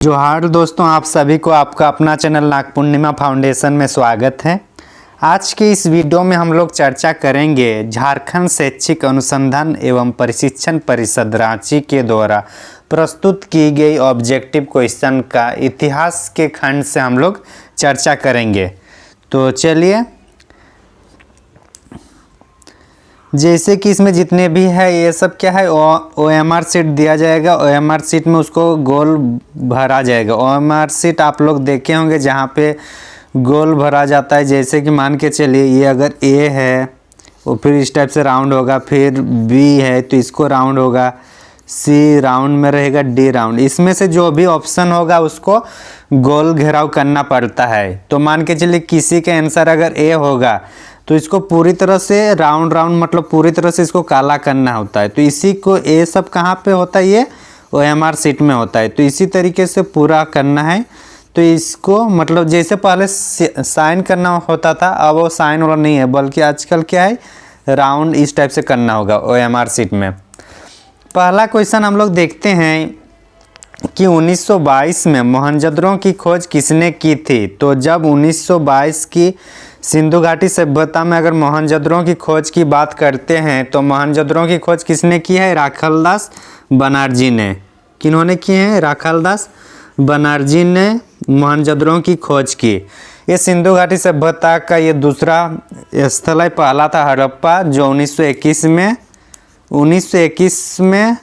जोहार दोस्तों, आप सभी को आपका अपना चैनल नाग पूर्णिमा फाउंडेशन में स्वागत है। आज के इस वीडियो में हम लोग चर्चा करेंगे झारखंड शैक्षिक अनुसंधान एवं प्रशिक्षण परिषद रांची के द्वारा प्रस्तुत की गई ऑब्जेक्टिव क्वेश्चन का इतिहास के खंड से हम लोग चर्चा करेंगे। तो चलिए, जैसे कि इसमें जितने भी है ये सब क्या है, OMR शीट दिया जाएगा। OMR शीट में उसको गोल भरा जाएगा। OMR शीट आप लोग देखे होंगे जहाँ पे गोल भरा जाता है। जैसे कि मान के चलिए ये अगर A है वो फिर इस टाइप से राउंड होगा, फिर B है तो इसको राउंड होगा, C राउंड में रहेगा, D राउंड। इसमें से जो भी ऑप्शन होगा उसको गोल घेराव करना पड़ता है। तो मान के चलिए किसी का आंसर अगर A होगा तो इसको पूरी तरह से राउंड मतलब पूरी तरह से इसको काला करना होता है। तो इसी को ये सब कहाँ पे होता है, ये OMR शीट में होता है। तो इसी तरीके से पूरा करना है। तो इसको मतलब जैसे पहले साइन करना होता था, अब वो साइन वाला नहीं है, बल्कि आजकल क्या है, राउंड इस टाइप से करना होगा OMR शीट में। पहला क्वेश्चन हम लोग देखते हैं कि 1922 में मोहनजोदड़ो की खोज किसने की थी। तो जब 1922 की सिंधु घाटी सभ्यता में अगर मोहनजोदड़ो की खोज की बात करते हैं तो मोहनजोदड़ो की खोज किसने की है, राखालदास बनर्जी ने। किन्होंने की है, राखालदास बनर्जी ने मोहनजोदड़ो की खोज की। ये सिंधु घाटी सभ्यता का ये दूसरा स्थल है। पहला था हड़प्पा जो 1921 में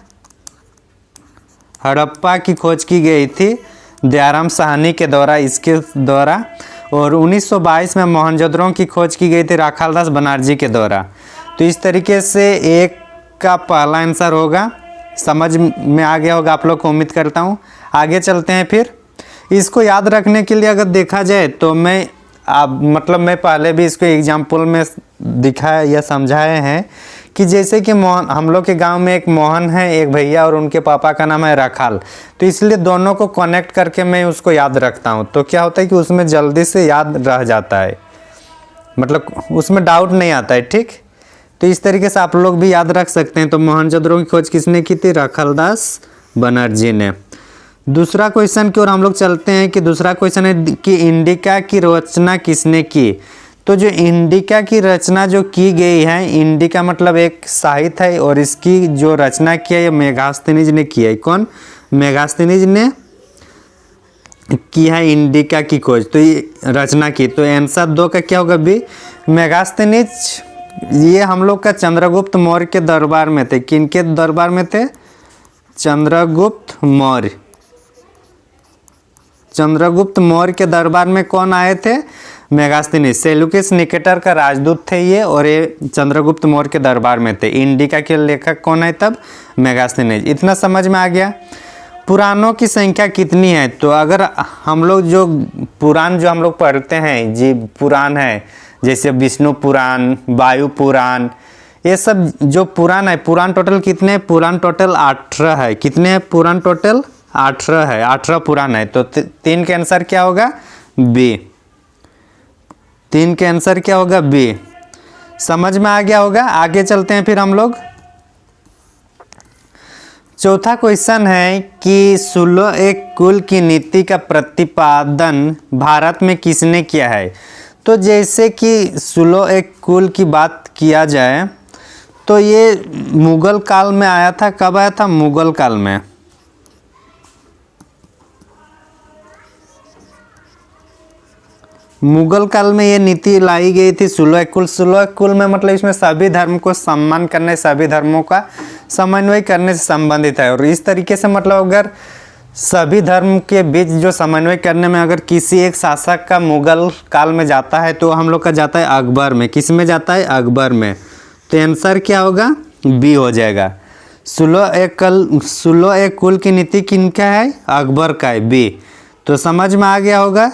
हड़प्पा की खोज की गई थी दयाराम साहनी के द्वारा, इसके द्वारा। और 1922 में मोहनजोदड़ो की खोज की गई थी राखालदास बनर्जी के द्वारा। तो इस तरीके से एक का पहला आंसर होगा। समझ में आ गया होगा आप लोग को, उम्मीद करता हूँ। आगे चलते हैं। फिर इसको याद रखने के लिए अगर देखा जाए तो मैं पहले भी इसको एग्जाम्पल में दिखाया या समझाए हैं कि जैसे कि हम लोग के गांव में एक मोहन है, एक भैया, और उनके पापा का नाम है राखाल। तो इसलिए दोनों को कनेक्ट करके मैं उसको याद रखता हूं। तो क्या होता है कि उसमें जल्दी से याद रह जाता है, मतलब उसमें डाउट नहीं आता है। ठीक, तो इस तरीके से आप लोग भी याद रख सकते हैं। तो मोहनजोदड़ो की खोज किसने की थी, राखालदास बनर्जी ने। दूसरा क्वेश्चन की ओर हम लोग चलते हैं कि दूसरा क्वेश्चन है कि इंडिका की रचना किसने की। तो जो इंडिका की रचना जो की गई है, इंडिका मतलब एक साहित्य है और इसकी जो रचना किया है मेगास्थनीज ने किया है। कौन, मेगास्थनीज ने की है इंडिका की खोज। तो ये रचना की, तो आंसर 2 का क्या होगा, बी, मेगास्थनीज। ये हम लोग का चंद्रगुप्त मौर्य के दरबार में थे। किनके दरबार में थे, चंद्रगुप्त मौर्य। चंद्रगुप्त मौर्य के दरबार में कौन आए थे, मेगास्थनीज। सेल्यूकस निकेटर का राजदूत थे ये, और ये चंद्रगुप्त मौर्य के दरबार में थे। इंडिका के लेखक कौन है तब, मेगास्थनीज। इतना समझ में आ गया। पुराणों की संख्या कितनी है। तो अगर हम लोग जो पुराण जो हम लोग पढ़ते हैं, जी पुराण है, जैसे विष्णु पुराण, वायु पुराण, ये सब जो पुराण है, पुराण टोटल कितने हैं, पुराण टोटल 18 है। कितने हैं पुराण टोटल, 18 है, 18 पुराण है। तो 3 के आंसर क्या होगा, बी। 3 के आंसर क्या होगा, बी। समझ में आ गया होगा। आगे चलते हैं फिर हम लोग। चौथा क्वेश्चन है कि सुलह एक कुल की नीति का प्रतिपादन भारत में किसने किया है। तो जैसे कि सुलह एक कुल की बात किया जाए तो ये मुगल काल में आया था। कब आया था, मुगल काल में। मुगल काल में ये नीति लाई गई थी, सुलह कुल। सुलह कुल में मतलब इसमें सभी धर्म को सम्मान करने, सभी धर्मों का समन्वय करने से संबंधित है। और इस तरीके से मतलब अगर सभी धर्म के बीच जो समन्वय करने में अगर किसी एक शासक का मुगल काल में जाता है तो हम लोग का जाता है अकबर में। किस में जाता है, अकबर में। तो आंसर क्या होगा, बी हो जाएगा। सुलह एक कुल की नीति किनका है, अकबर का है, बी। तो समझ में आ गया होगा।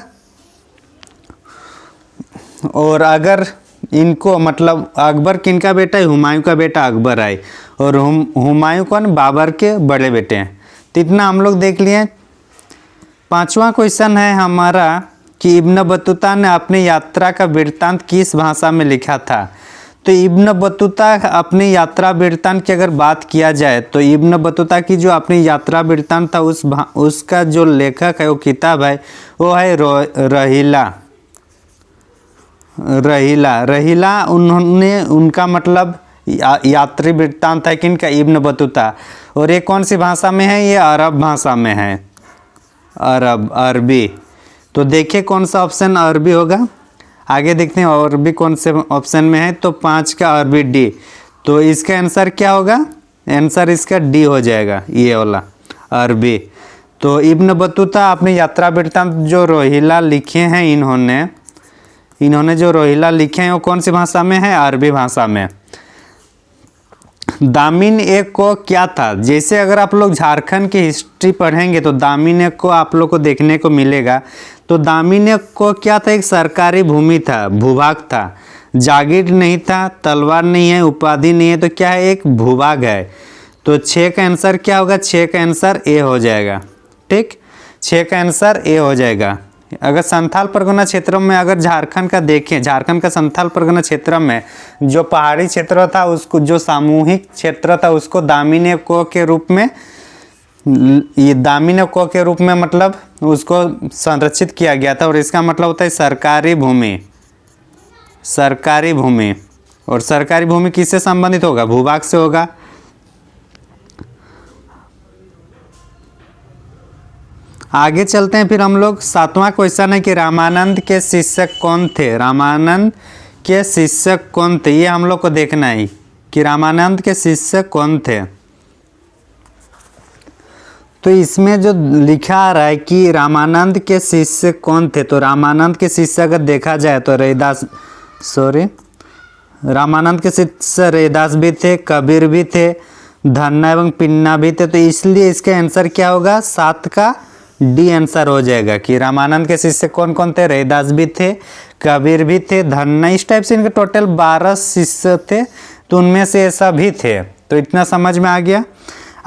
और अगर इनको मतलब अकबर किनका बेटा है, हुमायूं का बेटा अकबर है। और हुमायूं कौन, बाबर के बड़े बेटे हैं। तो इतना हम लोग देख लिए। 5वां क्वेश्चन है हमारा कि इब्न बतूता ने अपनी यात्रा का वृत्तांत किस भाषा में लिखा था। तो इब्न बतूता अपनी यात्रा वृत्तांत की अगर बात किया जाए तो इब्न बतूता की जो अपनी यात्रा वृत्तांत था उसका जो लेखक है, वो किताब है, वो है रहीला। रहीला उन्होंने, उनका मतलब यात्री वृत्तांत है किनका, इब्न बतूता। और ये कौन सी भाषा में है, ये अरब भाषा में है, अरबी। तो देखिए कौन सा ऑप्शन अरबी होगा। आगे देखते हैं अरबी कौन से ऑप्शन में है, तो 5 का अरबी डी। तो इसका आंसर क्या होगा, आंसर इसका डी हो जाएगा, ये वाला अरबी। तो इब्न बतूता अपनी यात्रा वृत्तांत जो रोहिला लिखे हैं, इन्होंने जो रोहिला लिखे हैं वो कौन सी भाषा में है, अरबी भाषा में। दामिन एक को क्या था, जैसे अगर आप लोग झारखंड की हिस्ट्री पढ़ेंगे तो दामिन एक को आप लोग को देखने को मिलेगा। तो दामिन एक को क्या था, एक सरकारी भूमि था, भूभाग था, जागीर नहीं था, तलवार नहीं है, उपाधि नहीं है, तो क्या है, एक भूभाग है। तो 6 का आंसर क्या होगा, 6 का आंसर ए हो जाएगा। ठीक, 6 का आंसर ए हो जाएगा। अगर संथाल परगना क्षेत्रों में अगर झारखंड का देखें, झारखंड का संथाल परगना क्षेत्र में जो पहाड़ी क्षेत्र था, उसको जो सामूहिक क्षेत्र था उसको दामिन को के रूप में, ये दामिन को के रूप में मतलब उसको संरक्षित किया गया था। और इसका मतलब होता है सरकारी भूमि। सरकारी भूमि, और सरकारी भूमि किससे संबंधित होगा, भूभाग से होगा। आगे चलते हैं फिर हम लोग। 7वां क्वेश्चन है कि रामानंद के शिक्षक कौन थे। रामानंद के शिक्षक कौन थे, ये हम लोग को देखना है कि रामानंद के शिक्षक कौन थे। तो इसमें जो लिखा आ रहा है कि रामानंद के शिष्य कौन थे, तो रामानंद के शिष्य अगर देखा जाए तो रामानंद के शिष्य रैदास भी थे, कबीर भी थे, धन्ना एवं पिन्ना भी थे। तो इसलिए इसका आंसर क्या होगा, 7 का डी आंसर हो जाएगा कि रामानंद के शिष्य कौन कौन थे, रैदास भी थे, कबीर भी थे, धन्ना, इस टाइप से इनके टोटल 12 शिष्य थे। तो उनमें से ऐसा भी थे। तो इतना समझ में आ गया।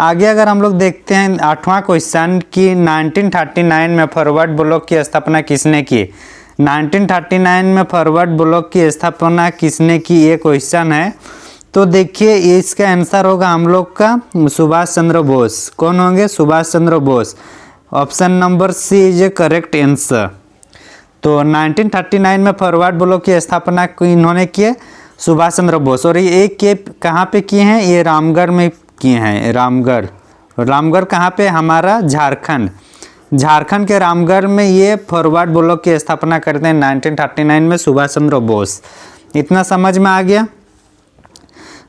आगे अगर हम लोग देखते हैं 8वां क्वेश्चन कि 1939 में फॉरवर्ड ब्लॉक की स्थापना किसने की। 1939 में फॉरवर्ड ब्लॉक की स्थापना किसने की, ये क्वेश्चन है। तो देखिए इसका आंसर होगा हम लोग का सुभाष चंद्र बोस। कौन होंगे, Subhash Chandra Bose. Option number C is a correct answer. तो 1939 में फॉरवर्ड ब्लॉक की स्थापना इन्होंने की, सुभाष चंद्र बोस। और ये कहाँ पे किए हैं, ये रामगढ़ में किए हैं। रामगढ़ कहाँ पे, हमारा झारखंड। झारखंड के रामगढ़ में ये फॉरवर्ड ब्लॉक की स्थापना करते हैं 1939 में सुभाष चंद्र बोस। इतना समझ में आ गया।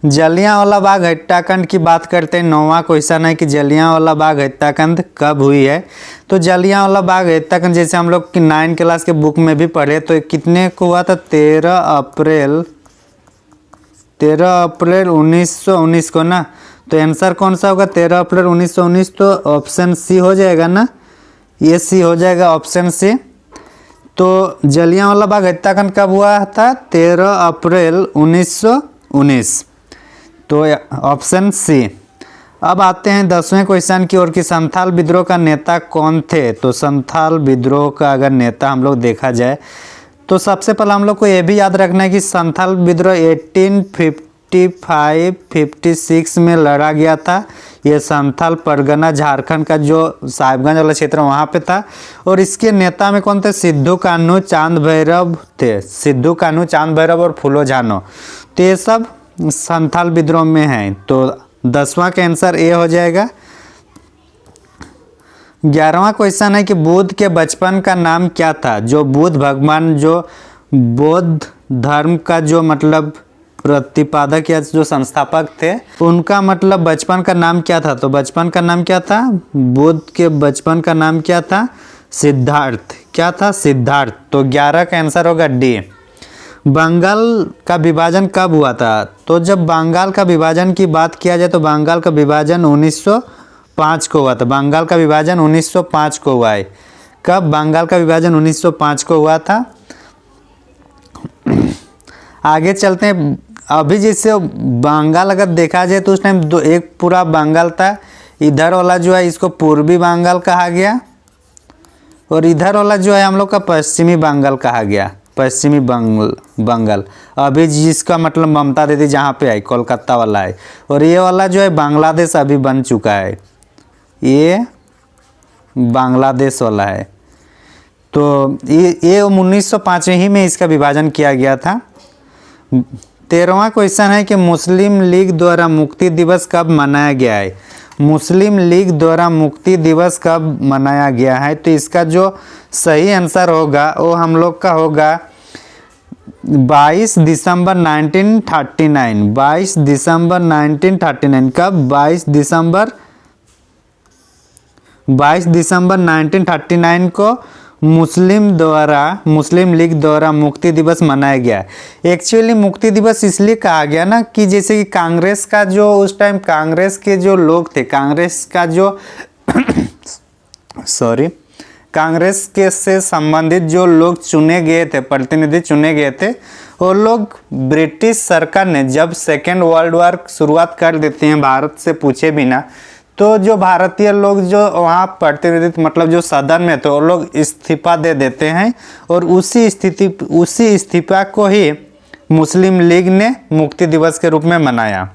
जलियांवाला बाग हत्याकांड की बात करते हैं। 9वां क्वेश्चन है कि जलियांवाला बाग हत्याकांड कब हुई है। तो जलियांवाला बाग हत्याकांड जैसे हम लोग की 9 क्लास के बुक में भी पढ़े, तो कितने को हुआ था, 13 अप्रैल 1919 को ना। तो आंसर कौन सा होगा, 13 अप्रैल 1919। तो ऑप्शन सी हो जाएगा ना, ये सी हो जाएगा ऑप्शन सी। तो जलियांवाला बाग हत्याकांड कब हुआ था, 13 अप्रैल 1919। तो ऑप्शन सी। अब आते हैं 10वें क्वेश्चन की ओर कि संथाल विद्रोह का नेता कौन थे। तो संथाल विद्रोह का अगर नेता हम लोग देखा जाए तो सबसे पहले हम लोग को ये भी याद रखना है कि संथाल विद्रोह 1855-56 में लड़ा गया था। ये संथाल परगना झारखंड का जो साहिबगंज वाला क्षेत्र वहाँ पे था। और इसके नेता में कौन थे, सिद्धू कान्हू, चांद भैरव थे। सिद्धू कान्हू, चांद भैरव और फूलो झानो, तो ये सब संथाल विद्रोह में हैं। तो 10वां का आंसर ए हो जाएगा। 11वां क्वेश्चन है कि बुद्ध के बचपन का नाम क्या था। जो बुद्ध भगवान, जो बौद्ध धर्म का जो मतलब प्रतिपादक या जो संस्थापक थे, उनका मतलब बचपन का नाम क्या था। तो बचपन का नाम क्या था, बुद्ध के बचपन का नाम क्या था, सिद्धार्थ। क्या था, सिद्धार्थ। तो 11 का आंसर होगा डी। बंगाल का विभाजन कब हुआ था। तो जब बंगाल का विभाजन की बात किया जाए तो बंगाल का विभाजन 1905 को हुआ था। बंगाल का विभाजन 1905 को हुआ है। कब, बंगाल का विभाजन 1905 को हुआ था। आगे चलते हैं। अभी जैसे बंगाल अगर देखा जाए तो उस टाइम एक पूरा बंगाल था। इधर वाला जो है इसको पूर्वी बंगाल कहा गया और इधर वाला जो है हम लोग का पश्चिमी बंगाल कहा गया। पश्चिमी बंगाल। अभी जिसका मतलब ममता दीदी जहाँ पे आई, कोलकाता वाला है। और ये वाला जो है बांग्लादेश अभी बन चुका है, ये बांग्लादेश वाला है। तो ये 1905 ही में इसका विभाजन किया गया था। 13वां क्वेश्चन है कि मुस्लिम लीग द्वारा मुक्ति दिवस कब मनाया गया है। मुस्लिम लीग द्वारा मुक्ति दिवस कब मनाया गया है, तो इसका जो सही आंसर होगा वो हम लोग का होगा 22 दिसंबर 1939। 22 दिसंबर 1939 कब? 22 दिसंबर 1939 को मुस्लिम लीग द्वारा मुक्ति दिवस मनाया गया। एक्चुअली मुक्ति दिवस इसलिए कहा गया ना कि जैसे कि कांग्रेस का जो उस टाइम कांग्रेस के जो लोग थे, कांग्रेस का जो कांग्रेस के से संबंधित जो लोग चुने गए थे, प्रतिनिधि चुने गए थे, वो लोग ब्रिटिश सरकार ने जब सेकेंड वर्ल्ड वॉर शुरुआत कर देते हैं भारत से पूछे बिना, तो जो भारतीय लोग जो वहाँ प्रतिनिधित्व मतलब जो सदन में थे वो लोग इस्तीफा दे देते हैं और उसी इस्तीफा को ही मुस्लिम लीग ने मुक्ति दिवस के रूप में मनाया।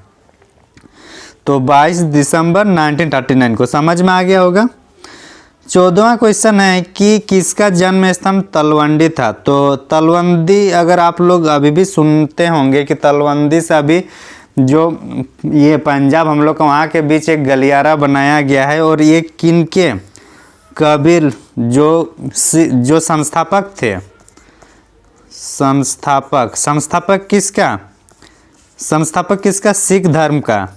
तो 22 दिसंबर 1939 को समझ में आ गया होगा। 14वां क्वेश्चन है कि किसका जन्म स्थान तलवंडी था। तो तलवंडी अगर आप लोग अभी भी सुनते होंगे कि तलवंडी से अभी जो ये पंजाब हम लोग का वहाँ के बीच एक गलियारा बनाया गया है। और ये किनके? कबीर जो संस्थापक थे, संस्थापक किसका? संस्थापक किसका? सिख धर्म का।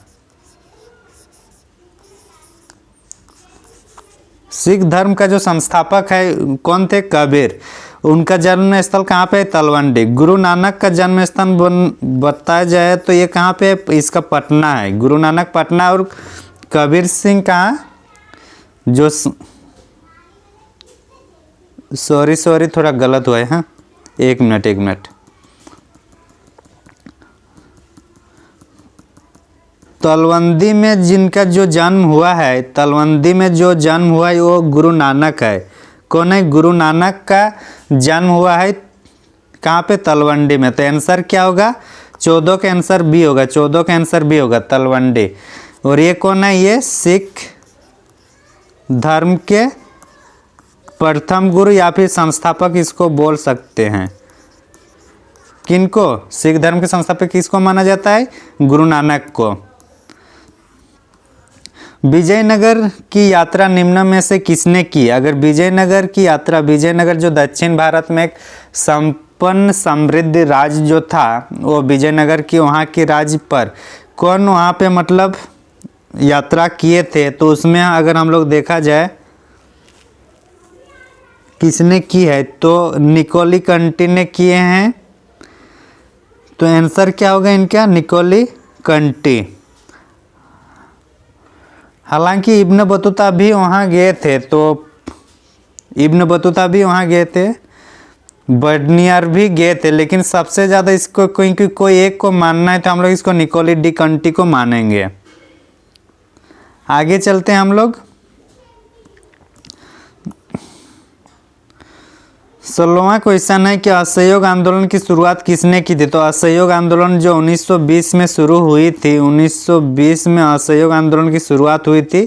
सिख धर्म का जो संस्थापक है कौन थे? कबीर। उनका जन्म स्थल कहाँ पे है? तलवंडी। गुरु नानक का जन्म स्थान बताया जाए तो ये कहाँ पे है? इसका पटना है। गुरु नानक पटना। और कबीर सिंह कहाँ? जो सॉरी थोड़ा गलत हुआ है। हाँ, एक मिनट। तलवंडी में जिनका जो जन्म हुआ है, तलवंडी में जो जन्म हुआ है वो गुरु नानक है। कौन है? गुरु नानक का जन्म हुआ है कहाँ पे? तलवंडी में। तो आंसर क्या होगा? 14 का आंसर बी होगा। 14 का आंसर बी होगा, तलवंडी। और ये कौन है? ये सिख धर्म के प्रथम गुरु या फिर संस्थापक इसको बोल सकते हैं। किनको? सिख धर्म के संस्थापक किसको माना जाता है? गुरु नानक को। विजयनगर की यात्रा निम्न में से किसने की? अगर विजयनगर की यात्रा, विजयनगर जो दक्षिण भारत में एक संपन्न समृद्ध राज्य जो था, वो विजयनगर की वहाँ की राज्य पर कौन वहाँ पे मतलब यात्रा किए थे? तो उसमें अगर हम लोग देखा जाए किसने की है, तो निकोली कंटी ने किए हैं। तो आंसर क्या होगा इनका? निकोली कंटी। हालांकि इब्न बतूता भी वहाँ गए थे, तो इब्न बतूता भी वहाँ गए थे, बर्नियर भी गए थे, लेकिन सबसे ज़्यादा इसको कोई एक को मानना है तो हम लोग इसको निकोली डी कंटी को मानेंगे। आगे चलते हैं हम लोग। 16वां क्वेश्चन है कि असहयोग आंदोलन की शुरुआत किसने की थी। तो असहयोग आंदोलन जो 1920 में शुरू हुई थी, 1920 में असहयोग आंदोलन की शुरुआत हुई थी,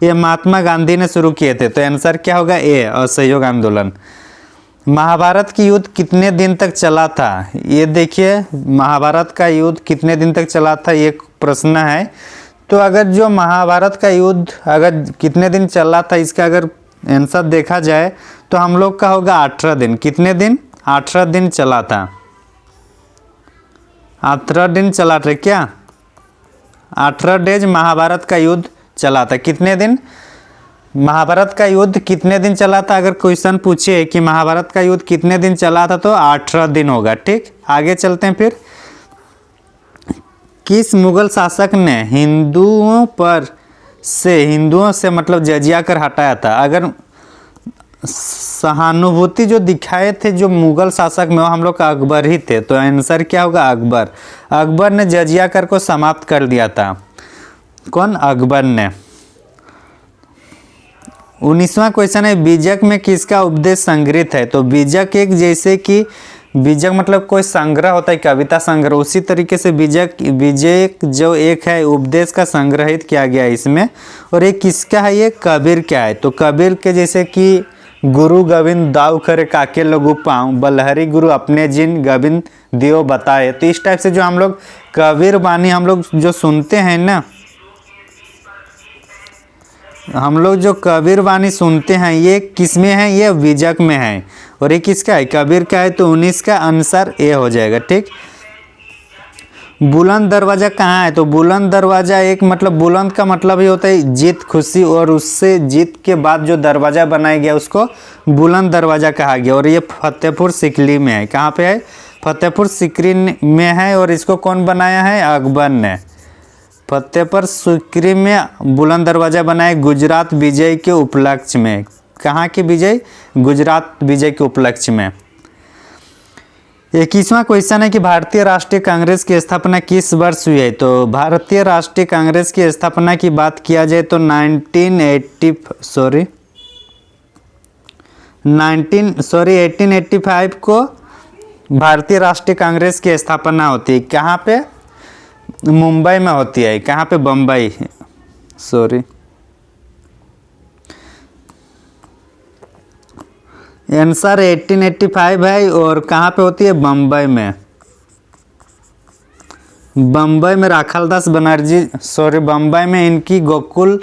ये महात्मा गांधी ने शुरू किए थे। तो आंसर क्या होगा? ए, असहयोग आंदोलन। महाभारत की युद्ध कितने दिन तक चला था? ये देखिए, महाभारत का युद्ध कितने दिन तक चला था, ये प्रश्न है। तो अगर जो महाभारत का युद्ध अगर कितने दिन चला था, इसका अगर आंसर देखा जाए तो हम लोग का होगा 18 दिन। कितने दिन? 18 दिन चला था। 18 दिन चला था क्या? 18 डेज महाभारत का युद्ध चला था। कितने दिन? महाभारत का युद्ध कितने दिन चला था? अगर क्वेश्चन पूछे कि महाभारत का युद्ध कितने दिन चला था तो 18 दिन होगा। ठीक, आगे चलते हैं फिर। किस मुगल शासक ने हिंदुओं से मतलब जजिया कर हटाया था? अगर सहानुभूति जो दिखाए थे जो मुगल शासक में, वो हम लोग का अकबर ही थे। तो आंसर क्या होगा? अकबर। अकबर ने जजिया कर को समाप्त कर दिया था। कौन? अकबर ने। 19वां क्वेश्चन है बीजक में किसका उपदेश संग्रहित है। तो बीजक एक जैसे कि बीजक मतलब कोई संग्रह होता है, कविता संग्रह, उसी तरीके से बीजक जो एक है उपदेश का संग्रहित किया गया है इसमें। और ये किसका है, ये कबीर क्या है, तो कबीर के जैसे कि गुरु गोविंद दाऊ करे काके लोगु पाऊँ, बलहरी गुरु अपने जिन गोविंद दियो बताए। तो इस टाइप से जो हम लोग कबीर वाणी हम लोग जो सुनते हैं ना, हम लोग जो कबीर वाणी सुनते हैं ये किस में है, ये बीजक में है। और ये किसका है, कबीर का है, तो 19 का आंसर ए हो जाएगा। ठीक। बुलंद दरवाजा कहाँ है, तो बुलंद दरवाजा एक मतलब बुलंद का मतलब ही होता है जीत, खुशी, और उससे जीत के बाद जो दरवाजा बनाया गया उसको बुलंद दरवाजा कहा गया। और ये फतेहपुर सीकरी में है। कहाँ पे है, फतेहपुर सीकरी में है। और इसको कौन बनाया है, अकबर ने। फतेहपुर सीकरी में बुलंद दरवाजा बनाया गुजरात विजय के उपलक्ष्य में। कहाँ की विजय, गुजरात विजय के उपलक्ष्य में। 21वां क्वेश्चन है कि भारतीय राष्ट्रीय कांग्रेस की स्थापना किस वर्ष हुई है, तो भारतीय राष्ट्रीय कांग्रेस की स्थापना की बात किया जाए तो 1885 को भारतीय राष्ट्रीय कांग्रेस की स्थापना होती है। कहाँ पे, मुंबई में होती है। कहाँ पे, बम्बई, आंसर 1885 है। और कहाँ पे होती है, बम्बई में। बम्बई में राखालदास बनर्जी बम्बई में इनकी गोकुल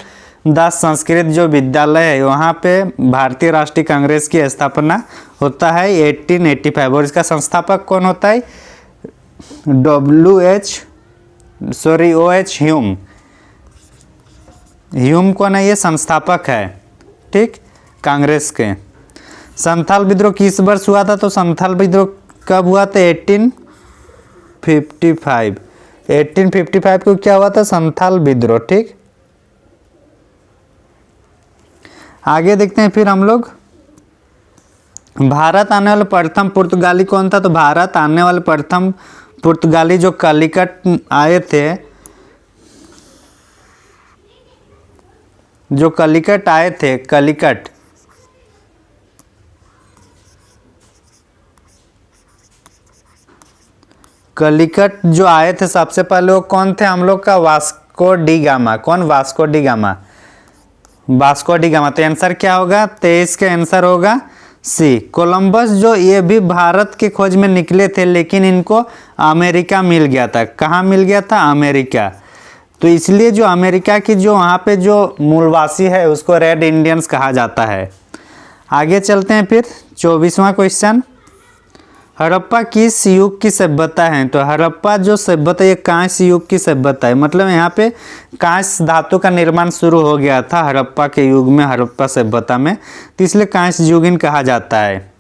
दास संस्कृत जो विद्यालय है वहाँ पे भारतीय राष्ट्रीय कांग्रेस की स्थापना होता है 1885। और इसका संस्थापक कौन होता है, OH ह्यूम कौन है, ये संस्थापक है। ठीक, कांग्रेस के। संथाल विद्रोह किस वर्ष हुआ था, तो संथाल विद्रोह कब हुआ था, 1855 को क्या हुआ था, संथाल विद्रोह। ठीक, आगे देखते हैं फिर हम लोग। भारत आने वाले प्रथम पुर्तगाली कौन था, तो भारत आने वाले प्रथम पुर्तगाली जो कलिकट आए थे, कलिकट जो आए थे सबसे पहले वो कौन थे, हम लोग का वास्को डी गामा। कौन, वास्को डी गामा। तो आंसर क्या होगा, 23 का आंसर होगा सी। कोलंबस जो ये भी भारत के खोज में निकले थे लेकिन इनको अमेरिका मिल गया था। कहाँ मिल गया था, अमेरिका। तो इसलिए जो अमेरिका की जो वहाँ पे जो मूलवासी है उसको रेड इंडियंस कहा जाता है। आगे चलते हैं फिर 24वां क्वेश्चन। हड़प्पा किस युग की सभ्यता है, तो हड़प्पा जो सभ्यता ये कांस्य युग की सभ्यता है। मतलब यहाँ पे कांस्य धातु का निर्माण शुरू हो गया था हड़प्पा के युग में, हड़प्पा सभ्यता में, तो इसलिए कांस्य युगीन कहा जाता है।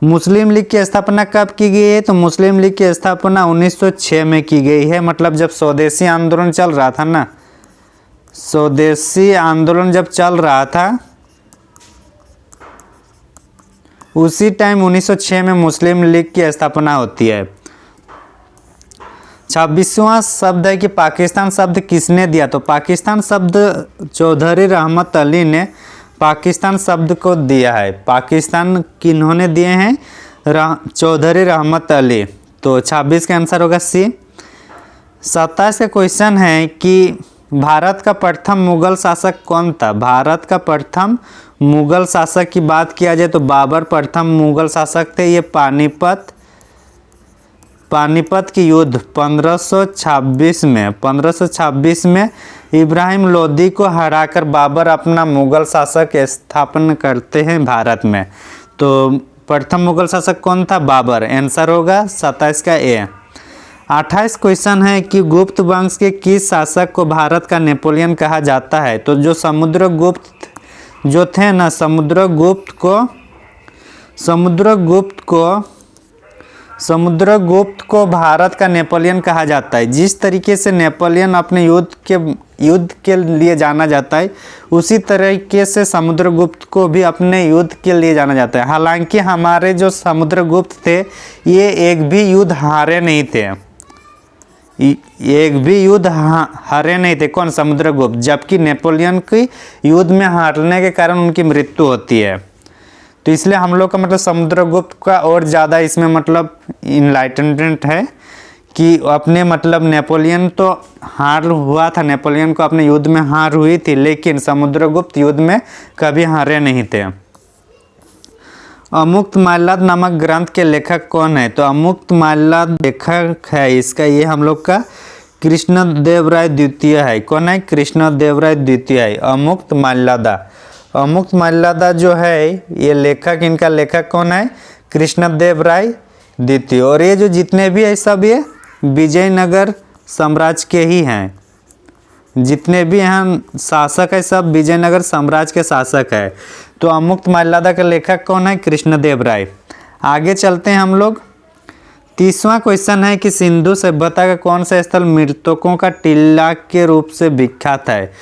मुस्लिम लीग की स्थापना कब की गई है, तो मुस्लिम लीग की स्थापना 1906 में की गई है। मतलब जब स्वदेशी आंदोलन चल रहा था ना, स्वदेशी आंदोलन जब चल रहा था उसी टाइम 1906 में मुस्लिम लीग की स्थापना होती है। 26वां शब्द है कि पाकिस्तान शब्द किसने दिया, तो पाकिस्तान शब्द चौधरी रहमत अली ने पाकिस्तान शब्द को दिया है। पाकिस्तान किन्होंने दिए हैं, चौधरी रहमत अली। तो 26 का आंसर होगा सी। 27 का क्वेश्चन है कि भारत का प्रथम मुगल शासक कौन था। भारत का प्रथम मुगल शासक की बात किया जाए तो बाबर प्रथम मुगल शासक थे। ये पानीपत की युद्ध 1526 में इब्राहिम लोदी को हराकर बाबर अपना मुगल शासक स्थापना करते हैं भारत में। तो प्रथम मुगल शासक कौन था, बाबर। आंसर होगा 27 का ए। 28 क्वेश्चन है कि गुप्त वंश के किस शासक को भारत का नेपोलियन कहा जाता है, तो जो समुद्रगुप्त जो थे ना, समुद्रगुप्त को भारत का नेपोलियन कहा जाता है। जिस तरीके से नेपोलियन अपने युद्ध के लिए जाना जाता है उसी तरीके से समुद्रगुप्त को भी अपने युद्ध के लिए जाना जाता है। हालांकि हमारे जो समुद्रगुप्त थे ये एक भी युद्ध हारे नहीं थे, हारे नहीं थे। कौन, समुद्रगुप्त। जबकि नेपोलियन की युद्ध में हारने के कारण उनकी मृत्यु होती है। तो इसलिए हम लोग का मतलब समुद्रगुप्त का और ज़्यादा इसमें मतलब इनलाइटनमेंट है कि अपने मतलब नेपोलियन तो हार हुआ था, नेपोलियन को अपने युद्ध में हार हुई थी, लेकिन समुद्रगुप्त युद्ध में कभी हारे नहीं थे। अमुक्तमाल्याद नामक ग्रंथ के लेखक कौन है? तो अमुक्तमाल्याद लेखक है इसका ये हम लोग का कृष्णदेवराय द्वितीय है। कौन है? कृष्णदेवराय द्वितीय है अमुक्तमाल्यादा। अमुक्तमाल्यादा जो है ये लेखक, इनका लेखक कौन है? कृष्णदेवराय द्वितीय। और ये जो जितने भी है सब ये विजयनगर साम्राज्य के ही हैं। जितने भी यहाँ शासक है सब विजयनगर साम्राज्य के शासक है। तो अमुक्तमाल्यादा का लेखक कौन है? कृष्णदेवराय। आगे चलते हैं हम लोग। 30वां क्वेश्चन है कि सिंधु सभ्यता का कौन सा स्थल मृतकों का टीला के रूप से विख्यात है?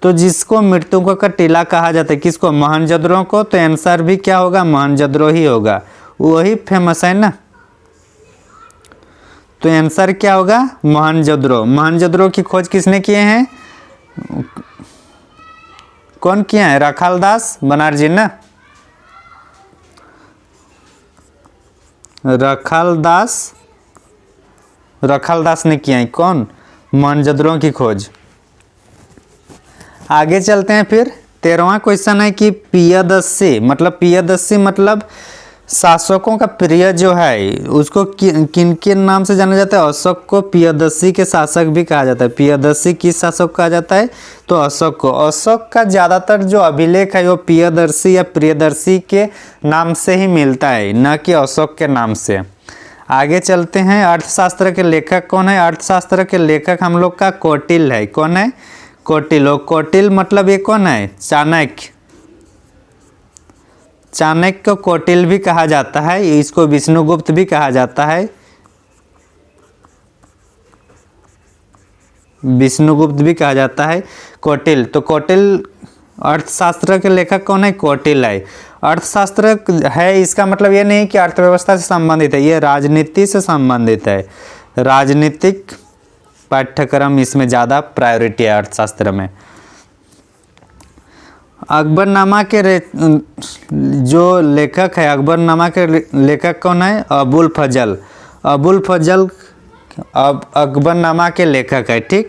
तो जिसको मृतकों का टीला कहा जाता है किसको? मोहनजोदड़ो को। तो आंसर भी क्या होगा? मोहनजोदड़ो ही होगा, वही फेमस है ना। तो आंसर क्या होगा? मोहनजोदड़ो। मोहनजोदड़ो की खोज किसने किए हैं? कौन किया है? रखालदास बनर्जी ना। रखालदास ने किया है। कौन? मोहनजोदड़ो की खोज। आगे चलते हैं फिर। 13वां क्वेश्चन है कि पियदस्सी मतलब शासकों का प्रिय जो है उसको किन किन नाम से जाना जाता है? अशोक को पियदस्सी के शासक भी कहा जाता है। पियदस्सी किस शासक कहा जाता है? तो अशोक को। अशोक का ज़्यादातर जो अभिलेख है वो पियदर्शी या प्रियदर्शी के नाम से ही मिलता है, न कि अशोक के नाम से। आगे चलते हैं। अर्थशास्त्र के लेखक कौन है? अर्थशास्त्र के लेखक हम लोग का कौटिल्य है। कौन है? कौटिल्य। और कौटिल्य मतलब ये कौन है? चाणक्य। चाणक्य को कौटिल्य भी कहा जाता है, इसको विष्णुगुप्त भी कहा जाता है। विष्णुगुप्त भी कहा जाता है कौटिल्य। तो कौटिल्य अर्थशास्त्र के लेखक कौन है? कौटिल्य है। अर्थशास्त्र है इसका मतलब ये नहीं कि अर्थव्यवस्था से संबंधित है, ये राजनीति से संबंधित है। राजनीतिक पाठ्यक्रम इसमें ज़्यादा प्रायोरिटी है अर्थशास्त्र में। अकबरनामा के जो लेखक है, अकबरनामा के लेखक कौन है? अबुल फजल। अबुल फजल अकबरनामा के लेखक है। ठीक।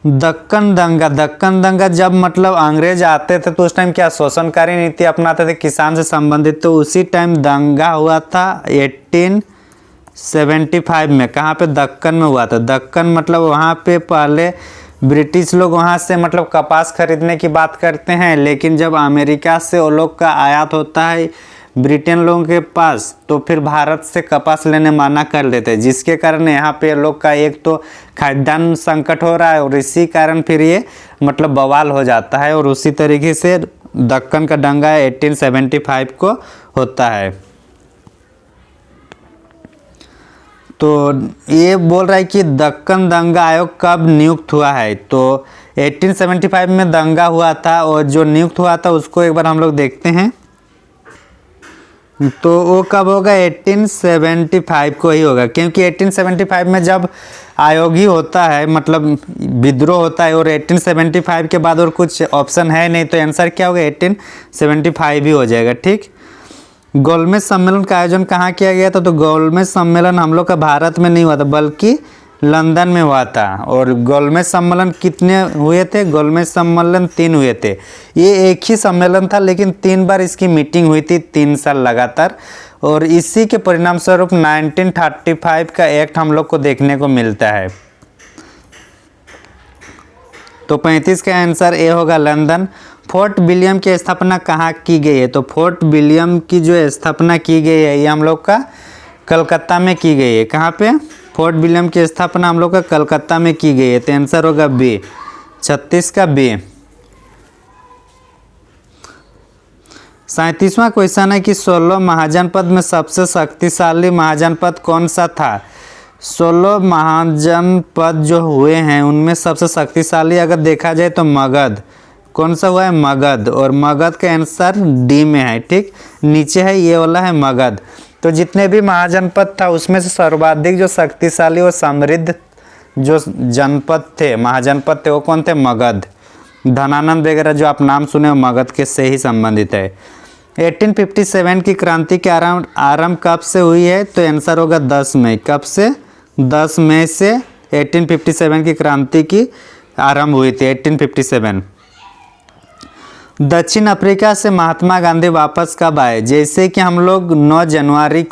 दक्कन दंगा जब मतलब अंग्रेज आते थे तो उस टाइम क्या शोषणकारी नीति अपनाते थे किसान से संबंधित, तो उसी टाइम दंगा हुआ था 1875 में। कहाँ पे? दक्कन में हुआ था। दक्कन मतलब वहाँ पे पहले ब्रिटिश लोग वहाँ से मतलब कपास खरीदने की बात करते हैं, लेकिन जब अमेरिका से वो लोग का आयात होता है ब्रिटेन लोगों के पास, तो फिर भारत से कपास लेने मना कर देते हैं, जिसके कारण यहाँ पे लोग का एक तो खाद्यान्न संकट हो रहा है और इसी कारण फिर ये मतलब बवाल हो जाता है। और उसी तरीके से दक्कन का दंगा 1875 को होता है। तो ये बोल रहा है कि दक्कन दंगा आयोग कब नियुक्त हुआ है? तो 1875 में दंगा हुआ था और जो नियुक्त हुआ था उसको एक बार हम लोग देखते हैं। तो वो कब होगा? 1875 को ही होगा, क्योंकि 1875 में जब आयोग ही होता है मतलब विद्रोह होता है और 1875 के बाद और कुछ ऑप्शन है नहीं, तो आंसर क्या होगा? 1875 ही हो जाएगा। ठीक। गोलमेज सम्मेलन का आयोजन कहाँ किया गया था? तो गोलमेज सम्मेलन हम लोग का भारत में नहीं हुआ था बल्कि लंदन में हुआ था। और गोलमेज सम्मेलन कितने हुए थे? गोलमेज सम्मेलन 3 हुए थे। ये एक ही सम्मेलन था लेकिन 3 बार इसकी मीटिंग हुई थी 3 साल लगातार, और इसी के परिणाम स्वरूप 1935 का एक्ट हम लोग को देखने को मिलता है। तो 35 का आंसर ए होगा लंदन। फोर्ट विलियम की स्थापना कहाँ की गई है? तो फोर्ट विलियम की जो स्थापना की गई है ये हम लोग का कलकत्ता में की गई है। कहाँ पे? फोर्ट विलियम की स्थापना हम लोग का कलकत्ता में की गई है। तो आंसर होगा बी, 36 का बी। 37वां क्वेश्चन है कि 16 महाजनपद में सबसे शक्तिशाली महाजनपद कौन सा था? 16 महाजनपद जो हुए हैं उनमें सबसे शक्तिशाली अगर देखा जाए तो मगध। कौन सा हुआ है? मगध। और मगध का आंसर डी में है। ठीक। नीचे है ये वाला है मगध। तो जितने भी महाजनपद था उसमें से सर्वाधिक जो शक्तिशाली और समृद्ध जो जनपद थे, महाजनपद थे, वो कौन थे? मगध। धनानंद वगैरह जो आप नाम सुने हो मगध के से ही संबंधित है। 1857 की क्रांति के आरंभ कब से हुई है? तो आंसर होगा 10 मई। कब से? 10 मई से 1857 की क्रांति की आरंभ हुई थी, 1857। दक्षिण अफ्रीका से महात्मा गांधी वापस कब आए? जैसे कि हम लोग 9 जनवरी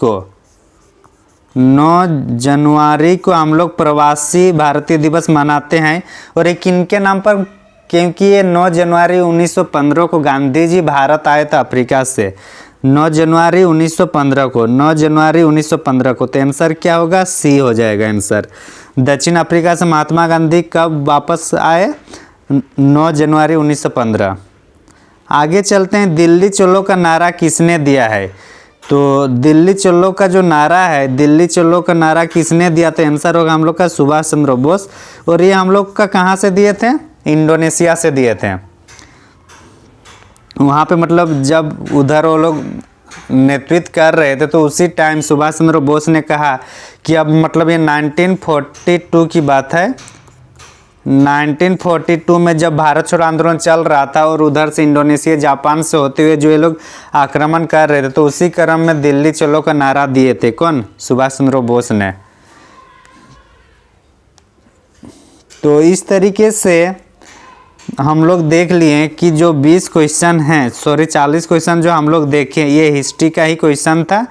को हम लोग प्रवासी भारतीय दिवस मनाते हैं। और ये किनके नाम पर? क्योंकि ये 9 जनवरी 1915 को गांधी जी भारत आए थे अफ्रीका से। 9 जनवरी 1915 को, 9 जनवरी 1915 को। तो आंसर क्या होगा? सी हो जाएगा आंसर। दक्षिण अफ्रीका से महात्मा गांधी कब वापस आए? 9 जनवरी 1915। आगे चलते हैं। दिल्ली चलो का नारा किसने दिया है? तो दिल्ली चलो का जो नारा है, दिल्ली चलो का नारा किसने दिया? तो आंसर होगा हम लोग का सुभाष चंद्र बोस। और ये हम लोग का कहाँ से दिए थे? इंडोनेशिया से दिए थे। वहाँ पे मतलब जब उधर वो लोग नेतृत्व कर रहे थे तो उसी टाइम सुभाष चंद्र बोस ने कहा कि अब मतलब ये 1942 की बात है। 1942 में जब भारत छोड़ो आंदोलन चल रहा था और उधर से इंडोनेशिया जापान से होते हुए जो ये लोग आक्रमण कर रहे थे, तो उसी क्रम में दिल्ली चलो का नारा दिए थे। कौन? सुभाष चंद्र बोस ने। तो इस तरीके से हम लोग देख लिए कि जो 20 क्वेश्चन हैं, 40 क्वेश्चन जो हम लोग देखे, ये हिस्ट्री का ही क्वेश्चन था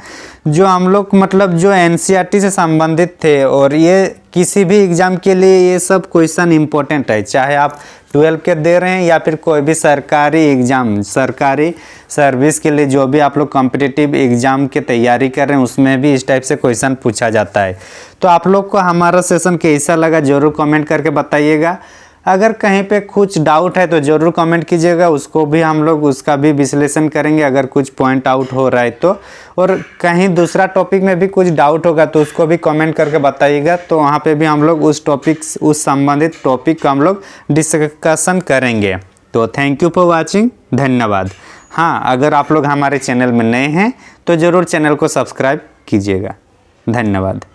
जो हम लोग मतलब जो एनसीईआरटी से संबंधित थे। और ये किसी भी एग्ज़ाम के लिए ये सब क्वेश्चन इम्पोर्टेंट है, चाहे आप 12 के दे रहे हैं या फिर कोई भी सरकारी एग्ज़ाम, सरकारी सर्विस के लिए जो भी आप लोग कॉम्पिटिटिव एग्ज़ाम की तैयारी कर रहे हैं उसमें भी इस टाइप से क्वेश्चन पूछा जाता है। तो आप लोग को हमारा सेशन कैसा लगा ज़रूर कमेंट करके बताइएगा। अगर कहीं पे कुछ डाउट है तो ज़रूर कमेंट कीजिएगा, उसको भी हम लोग उसका भी विश्लेषण करेंगे अगर कुछ पॉइंट आउट हो रहा है तो। और कहीं दूसरा टॉपिक में भी कुछ डाउट होगा तो उसको भी कमेंट करके बताइएगा, तो वहाँ पे भी हम लोग उस टॉपिक, उस संबंधित टॉपिक का हम लोग डिस्कशन करेंगे। तो थैंक यू फॉर वॉचिंग, धन्यवाद। हाँ, अगर आप लोग हमारे चैनल में नए हैं तो ज़रूर चैनल को सब्सक्राइब कीजिएगा। धन्यवाद।